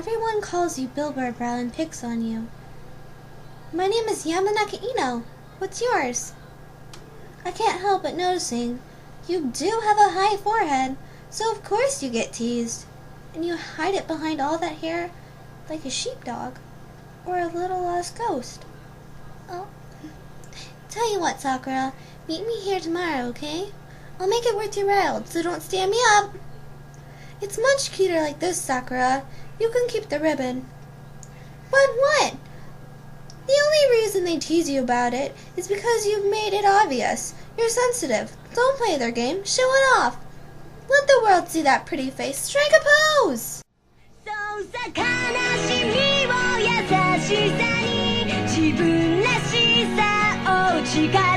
Everyone calls you Billboard Brow and picks on you. My name is Yamanaka Ino. What's yours? I can't help but noticing you do have a high forehead, so of course you get teased. And you hide it behind all that hair like a sheepdog or a little lost ghost. Oh, tell you what, Sakura, meet me here tomorrow, okay? I'll make it worth your while, so don't stand me up. It's much cuter like this, Sakura. You can keep the ribbon. But what? The only reason they tease you about it is because you've made it obvious. You're sensitive. Don't play their game. Show it off. Let the world see that pretty face. Strike a pose! そうさ悲しみを優しさに自分らしさを誓う